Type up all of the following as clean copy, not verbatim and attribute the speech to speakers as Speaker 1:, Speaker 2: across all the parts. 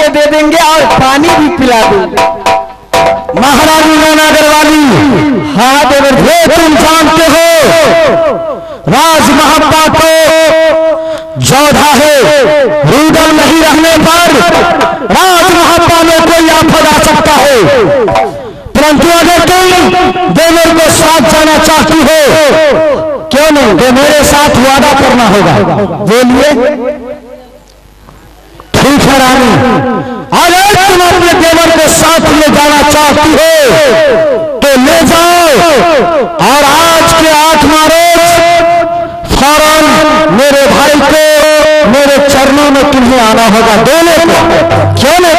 Speaker 1: दे देंगे और पानी भी पिला देंगे।
Speaker 2: महारानी नैना अग्रवाली,
Speaker 1: हाँ देवर जी,
Speaker 2: ये तुम जानते हो राज महापा को जोधा है, रूदल नहीं रहने पर राज महापा में कोई आफत आ सकता है। परंतु अगर तुम देवर को साथ जाना चाहती हो, क्यों नहीं, तो मेरे साथ वादा करना होगा। बोलिए। ठीक है रानी, अगर तुम अपने देवर को साथ ले जाना चाहती हो तो ले जाओ, और आज के 8वां रोज फौरन मेरे भाई को मेरे चरणों में तुम्हें आना होगा, दोनों को। क्यों नहीं?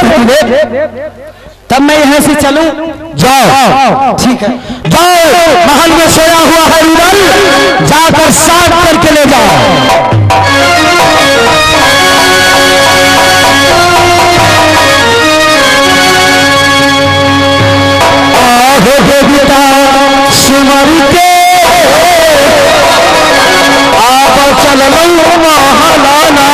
Speaker 1: तब मैं यहाँ से चलूं?
Speaker 2: जाओ।
Speaker 1: ठीक है,
Speaker 2: जाओ, महल में सोया हुआ है रूदल, जाकर साथ करके ले जाओ। सिमर के आप चल महालाना,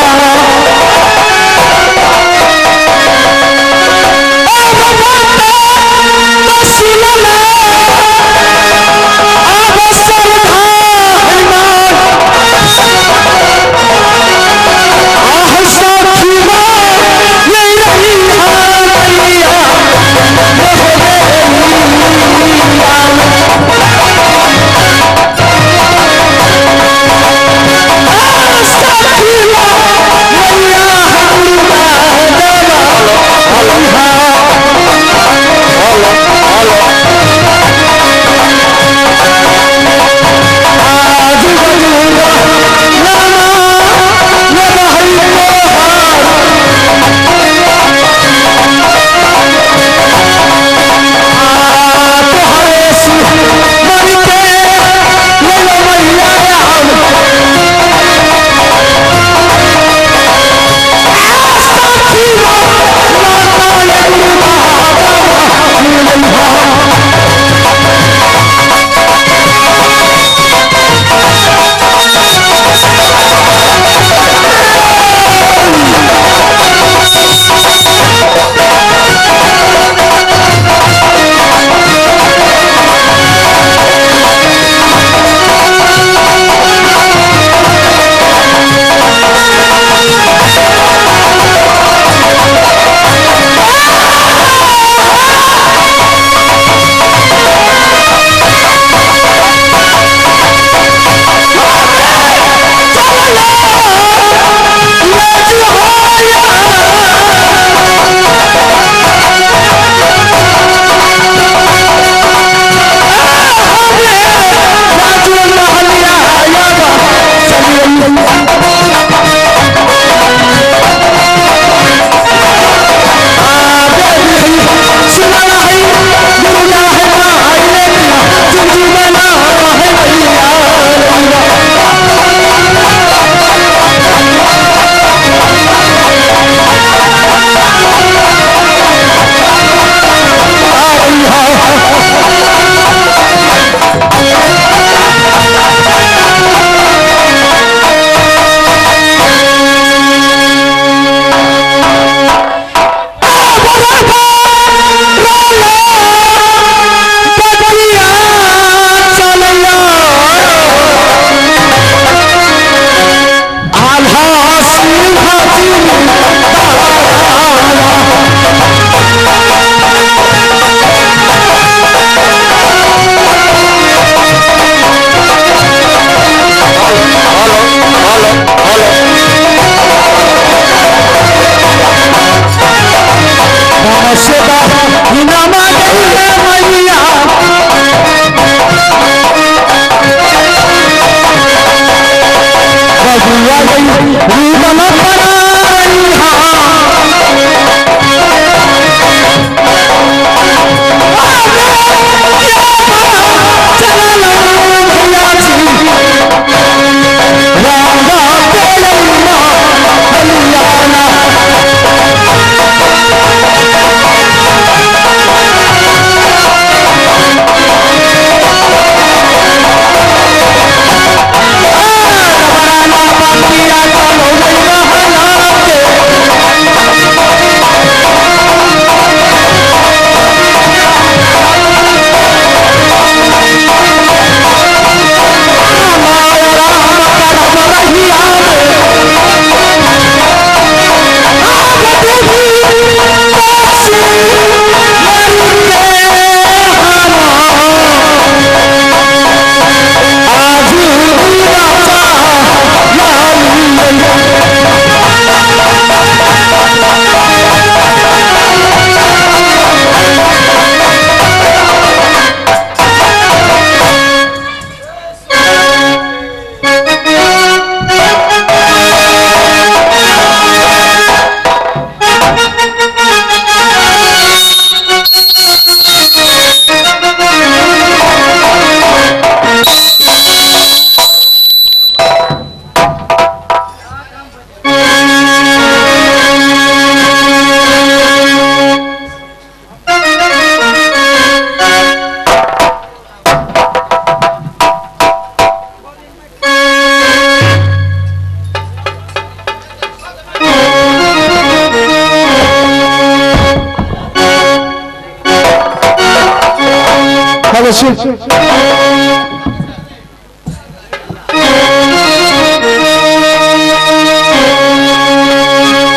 Speaker 2: बच्चे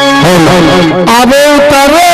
Speaker 2: अबे उतरो